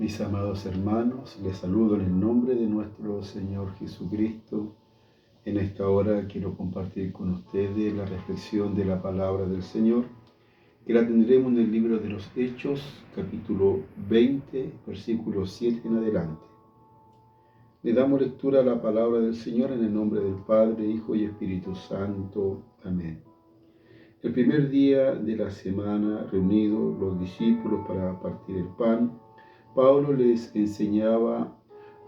Mis amados hermanos, les saludo en el nombre de nuestro Señor Jesucristo. En esta hora quiero compartir con ustedes la reflexión de la palabra del Señor, que la tendremos en el libro de los Hechos, capítulo 20, versículo 7 en adelante. Le damos lectura a la palabra del Señor en el nombre del Padre, Hijo y Espíritu Santo. Amén. El primer día de la semana, reunidos los discípulos para partir el pan, Pablo les enseñaba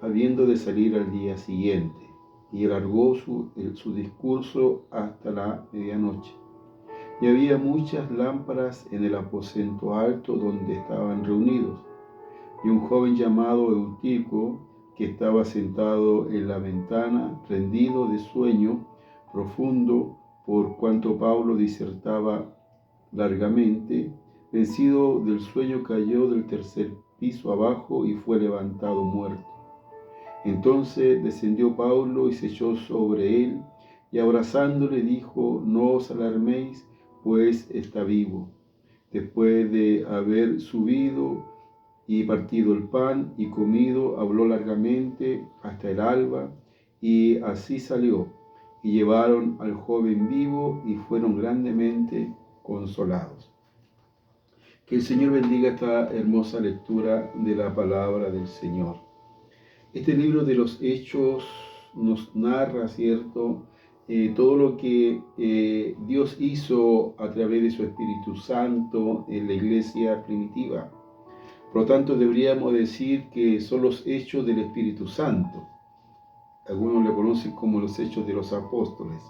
habiendo de salir al día siguiente, y alargó su discurso hasta la medianoche. Y había muchas lámparas en el aposento alto donde estaban reunidos, y un joven llamado Eutico, que estaba sentado en la ventana, rendido de sueño profundo, por cuanto Pablo disertaba largamente, vencido del sueño, cayó del tercer piso abajo y fue levantado muerto. Entonces descendió Pablo y se echó sobre él, y abrazándole dijo: no os alarméis, pues está vivo. Después de haber subido y partido el pan y comido, habló largamente hasta el alba, y así salió, y llevaron al joven vivo y fueron grandemente consolados. Que el Señor bendiga esta hermosa lectura de la palabra del Señor. Este libro de los Hechos nos narra, ¿cierto?, todo lo que Dios hizo a través de su Espíritu Santo en la iglesia primitiva. Por lo tanto, deberíamos decir que son los hechos del Espíritu Santo. Algunos le conocen como los hechos de los apóstoles.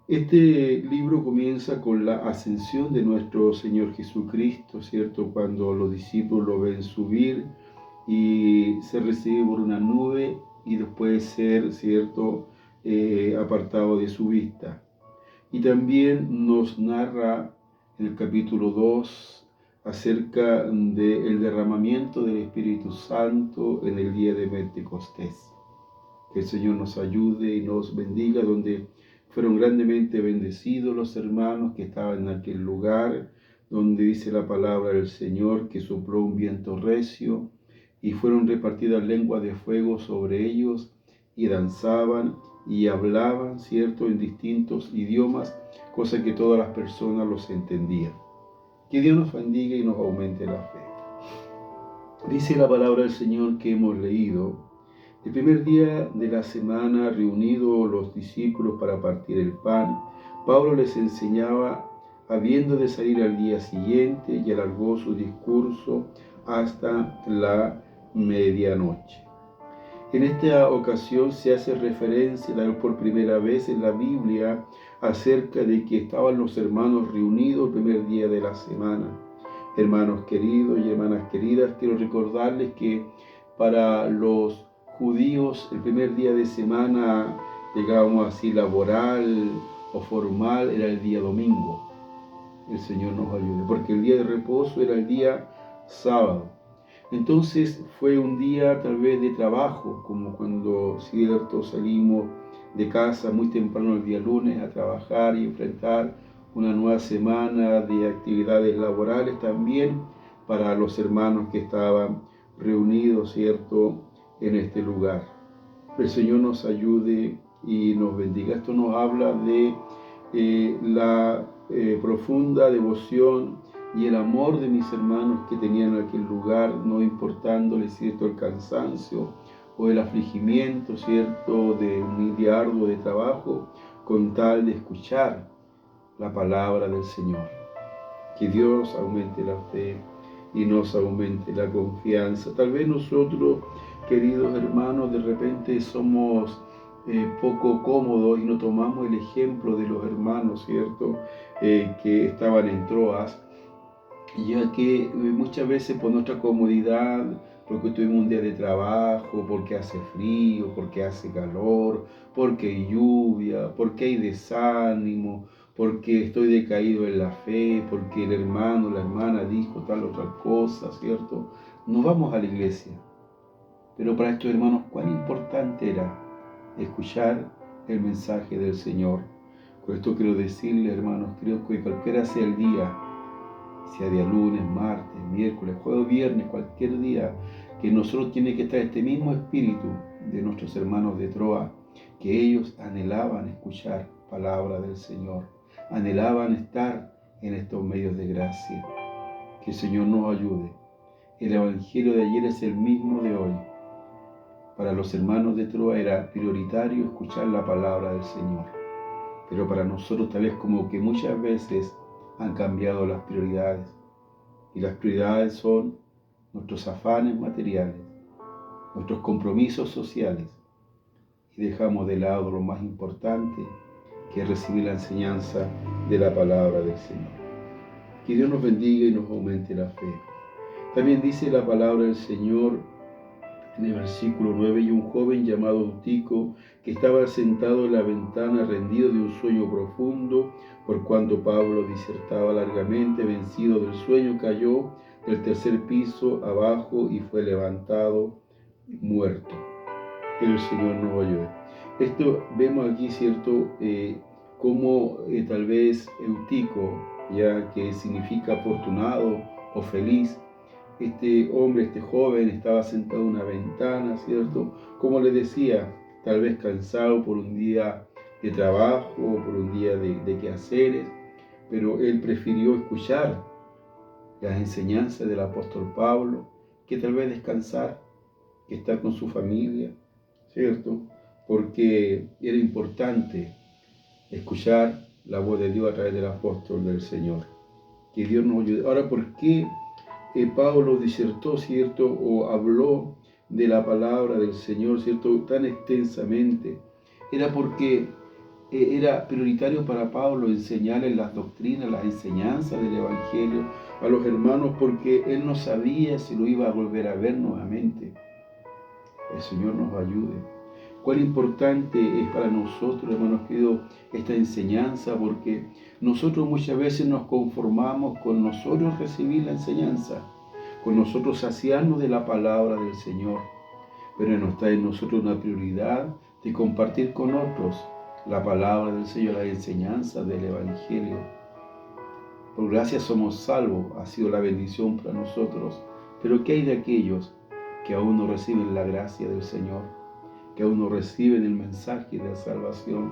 Este libro comienza con la ascensión de nuestro Señor Jesucristo, ¿cierto? Cuando los discípulos lo ven subir y se recibe por una nube y después ser, ¿cierto?, apartado de su vista. Y también nos narra en el capítulo 2 acerca del derramamiento del Espíritu Santo en el día de Pentecostés. Que el Señor nos ayude y nos bendiga, donde fueron grandemente bendecidos los hermanos que estaban en aquel lugar, donde dice la palabra del Señor que sopló un viento recio y fueron repartidas lenguas de fuego sobre ellos, y danzaban y hablaban, ¿cierto?, en distintos idiomas, cosa que todas las personas los entendían. Que Dios nos bendiga y nos aumente la fe. Dice la palabra del Señor que hemos leído: el primer día de la semana, reunidos los discípulos para partir el pan, Pablo les enseñaba habiendo de salir al día siguiente, y alargó su discurso hasta la medianoche. En esta ocasión se hace referencia por primera vez en la Biblia acerca de que estaban los hermanos reunidos el primer día de la semana. Hermanos queridos y hermanas queridas, quiero recordarles que para los judíos el primer día de semana, digamos así, laboral o formal, era el día domingo. El Señor nos ayude, porque el día de reposo era el día sábado. Entonces fue un día tal vez de trabajo, como cuando, cierto, salimos de casa muy temprano el día lunes a trabajar y enfrentar una nueva semana de actividades laborales. También para los hermanos que estaban reunidos, cierto, en este lugar. El Señor nos ayude y nos bendiga. Esto nos habla de la profunda devoción y el amor de mis hermanos que tenían en aquel lugar, no importándoles, ¿cierto?, el cansancio o el afligimiento, ¿cierto?, de un día arduo de trabajo, con tal de escuchar la palabra del Señor. Que Dios aumente la fe y nos aumente la confianza. Tal vez nosotros, queridos hermanos, de repente somos poco cómodos y no tomamos el ejemplo de los hermanos, ¿cierto?, que estaban en Troas, ya que muchas veces por nuestra comodidad, porque tuvimos un día de trabajo, porque hace frío, porque hace calor, porque hay lluvia, porque hay desánimo, porque estoy decaído en la fe, porque el hermano, la hermana dijo tal o tal cosa, ¿cierto? No vamos a la iglesia. Pero para estos hermanos, cuán importante era escuchar el mensaje del Señor. Con esto quiero decirles, hermanos, creo que cualquiera sea el día, sea día lunes, martes, miércoles, jueves, viernes, cualquier día, que en nosotros tiene que estar este mismo espíritu de nuestros hermanos de Troa, que ellos anhelaban escuchar palabra del Señor, anhelaban estar en estos medios de gracia. Que el Señor nos ayude. El Evangelio de ayer es el mismo de hoy. Para los hermanos de Troa era prioritario escuchar la palabra del Señor. Pero para nosotros tal vez como que muchas veces han cambiado las prioridades. Y las prioridades son nuestros afanes materiales, nuestros compromisos sociales. Y dejamos de lado lo más importante, que es recibir la enseñanza de la palabra del Señor. Que Dios nos bendiga y nos aumente la fe. También dice la palabra del Señor en el versículo 9, y un joven llamado Eutico, que estaba sentado en la ventana rendido de un sueño profundo, por cuanto Pablo disertaba largamente, vencido del sueño, cayó del tercer piso abajo y fue levantado muerto. Que el Señor nos ayude. Esto vemos aquí, ¿cierto? Como tal vez Eutico, ya que significa afortunado o feliz, este hombre, este joven, estaba sentado en una ventana, ¿cierto? Como le decía, tal vez cansado por un día de trabajo, por un día de quehaceres, pero él prefirió escuchar las enseñanzas del apóstol Pablo, que tal vez descansar, que estar con su familia, ¿cierto? Porque era importante escuchar la voz de Dios a través del apóstol del Señor. Que Dios nos ayude. Ahora, ¿por qué Pablo disertó, ¿cierto? O habló de la palabra del Señor, ¿cierto? Tan extensamente. Era porque era prioritario para Pablo enseñarles las doctrinas, las enseñanzas del Evangelio a los hermanos, porque él no sabía si lo iba a volver a ver nuevamente. El Señor nos ayude. Cuán importante es para nosotros, hermanos queridos, esta enseñanza, porque nosotros muchas veces nos conformamos con nosotros recibir la enseñanza, con nosotros saciarnos de la palabra del Señor, pero no está en nosotros una prioridad de compartir con otros la palabra del Señor, la enseñanza del Evangelio. Por gracia somos salvos, ha sido la bendición para nosotros, pero ¿qué hay de aquellos que aún no reciben la gracia del Señor, que aún no reciben el mensaje de la salvación,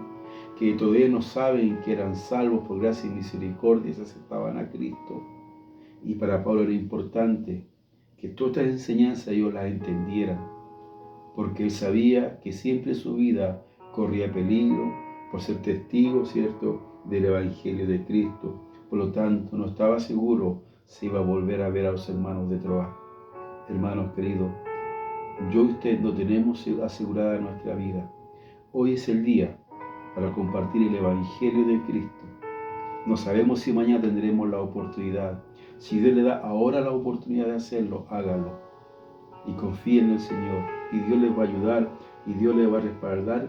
que todavía no saben que eran salvos por gracia y misericordia y se aceptaban a Cristo? Y para Pablo era importante que todas estas enseñanzas ellos las entendieran, porque él sabía que siempre su vida corría peligro por ser testigo, ¿cierto?, del Evangelio de Cristo. Por lo tanto, no estaba seguro si iba a volver a ver a los hermanos de Troa. Hermanos queridos, yo y usted no tenemos asegurada nuestra vida. Hoy es el día para compartir el Evangelio de Cristo. No sabemos si mañana tendremos la oportunidad. Si Dios le da ahora la oportunidad de hacerlo, hágalo. Y confíe en el Señor. Y Dios les va a ayudar y Dios les va a respaldar.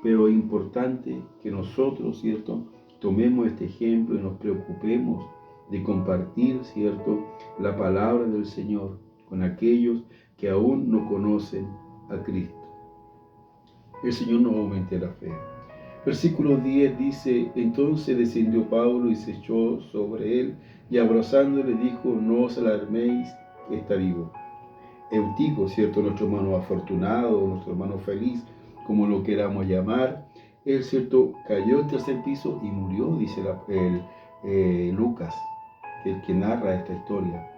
Pero es importante que nosotros, ¿cierto?, tomemos este ejemplo y nos preocupemos de compartir, ¿cierto?, la palabra del Señor con aquellos que aún no conocen a Cristo. El Señor nos aumente la fe. Versículo 10 dice: entonces descendió Pablo y se echó sobre él, y abrazándole dijo: no os alarméis, que está vivo. Eutico, ¿cierto?, nuestro hermano afortunado, nuestro hermano feliz, como lo queramos llamar, él, ¿cierto?, cayó al tercer piso y murió, dice Lucas, que narra esta historia.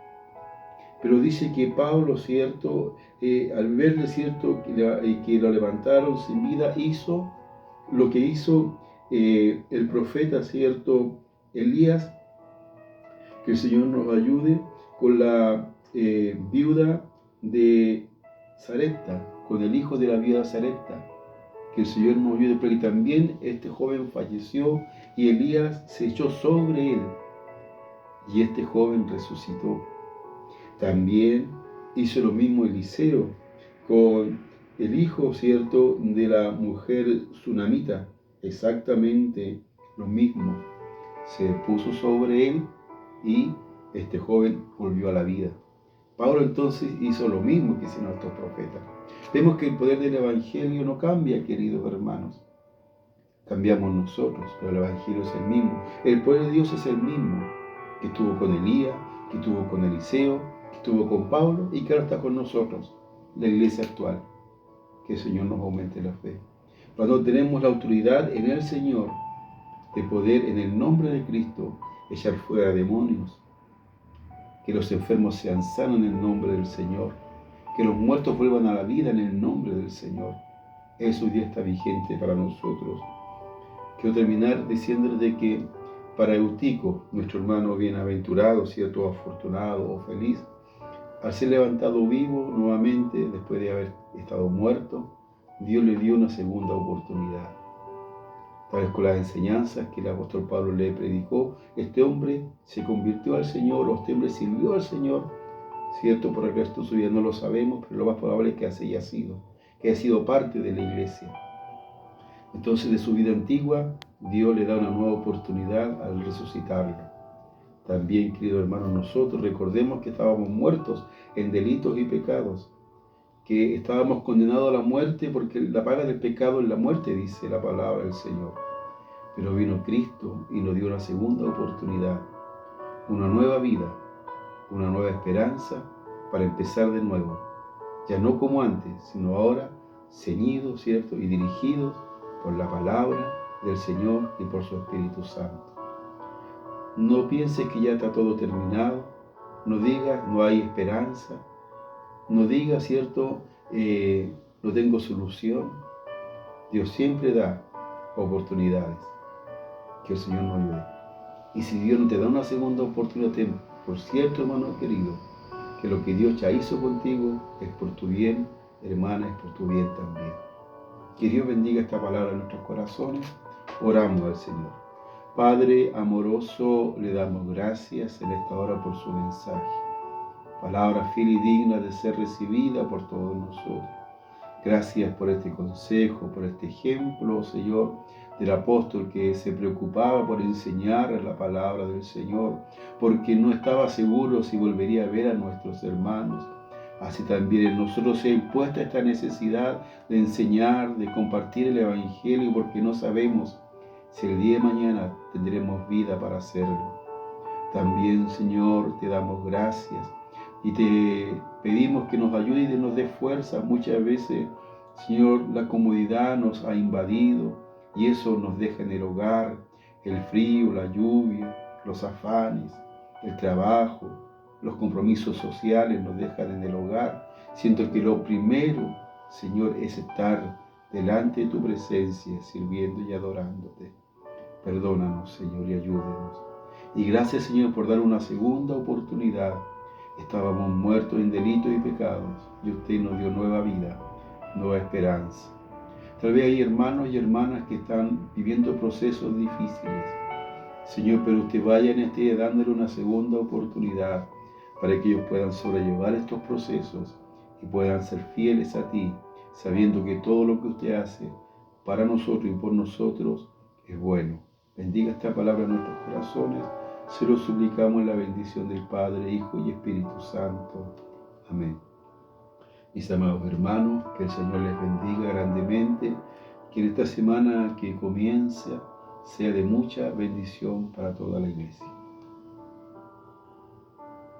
Pero dice que Pablo, ¿cierto?, al verle, ¿cierto?, que lo levantaron sin vida, hizo lo que hizo el profeta, ¿cierto?, Elías. Que el Señor nos ayude con la viuda de Sarepta, con el hijo de la viuda Sarepta. Que el Señor nos ayude, porque también este joven falleció y Elías se echó sobre él y este joven resucitó. También hizo lo mismo Eliseo con el hijo, ¿cierto?, de la mujer sunamita. Exactamente lo mismo. Se puso sobre él y este joven volvió a la vida. Pablo entonces hizo lo mismo que hicieron estos profetas. Vemos que el poder del Evangelio no cambia, queridos hermanos. Cambiamos nosotros, pero el Evangelio es el mismo. El poder de Dios es el mismo que estuvo con Elías, que estuvo con Eliseo, que estuvo con Pablo y que ahora está con nosotros, la iglesia actual. Que el Señor nos aumente la fe. Cuando tenemos la autoridad en el Señor de poder en el nombre de Cristo echar fuera demonios, que los enfermos sean sanos en el nombre del Señor, que los muertos vuelvan a la vida en el nombre del Señor. Eso hoy día está vigente para nosotros. Quiero terminar diciéndoles de que para Eutico, nuestro hermano bienaventurado, cierto, afortunado o feliz, al ser levantado vivo nuevamente después de haber estado muerto, Dios le dio una segunda oportunidad. Tal vez con las enseñanzas que el apóstol Pablo le predicó, este hombre se convirtió al Señor, este hombre sirvió al Señor, cierto, por el resto de su vida no lo sabemos, pero lo más probable es que así haya sido, que haya sido parte de la iglesia. Entonces de su vida antigua, Dios le da una nueva oportunidad al resucitarlo. También, queridos hermanos, nosotros recordemos que estábamos muertos en delitos y pecados, que estábamos condenados a la muerte porque la paga del pecado es la muerte, dice la palabra del Señor. Pero vino Cristo y nos dio una segunda oportunidad, una nueva vida, una nueva esperanza para empezar de nuevo. Ya no como antes, sino ahora ceñidos, ¿cierto? Y dirigidos por la palabra del Señor y por su Espíritu Santo. No pienses que ya está todo terminado, no digas no hay esperanza, no digas, ¿cierto? No tengo solución. Dios siempre da oportunidades. Que el Señor nos ayude. Y si Dios no te da una segunda oportunidad, por cierto, hermano querido, que lo que Dios ya hizo contigo es por tu bien, hermana, es por tu bien también. Que Dios bendiga esta palabra en nuestros corazones. Oramos al Señor. Padre amoroso, le damos gracias en esta hora por su mensaje. Palabra fiel y digna de ser recibida por todos nosotros. Gracias por este consejo, por este ejemplo, Señor, del apóstol que se preocupaba por enseñar la palabra del Señor, porque no estaba seguro si volvería a ver a nuestros hermanos. Así también en nosotros se ha impuesta esta necesidad de enseñar, de compartir el Evangelio, porque no sabemos si el día de mañana tendremos vida para hacerlo. También, Señor, te damos gracias y te pedimos que nos ayude y nos dé fuerza. Muchas veces, Señor, la comodidad nos ha invadido y eso nos deja en el hogar, el frío, la lluvia, los afanes, el trabajo, los compromisos sociales nos dejan en el hogar. Siento que lo primero, Señor, es estar delante de tu presencia, sirviendo y adorándote. Perdónanos, Señor, y ayúdenos. Y gracias, Señor, por dar una segunda oportunidad. Estábamos muertos en delitos y pecados, y usted nos dio nueva vida, nueva esperanza. Tal vez hay hermanos y hermanas que están viviendo procesos difíciles. Señor, pero usted vaya en este día dándole una segunda oportunidad para que ellos puedan sobrellevar estos procesos y puedan ser fieles a ti, sabiendo que todo lo que usted hace para nosotros y por nosotros es bueno. Bendiga esta palabra en nuestros corazones. Se lo suplicamos en la bendición del Padre, Hijo y Espíritu Santo. Amén. Mis amados hermanos, que el Señor les bendiga grandemente, que en esta semana que comienza sea de mucha bendición para toda la iglesia.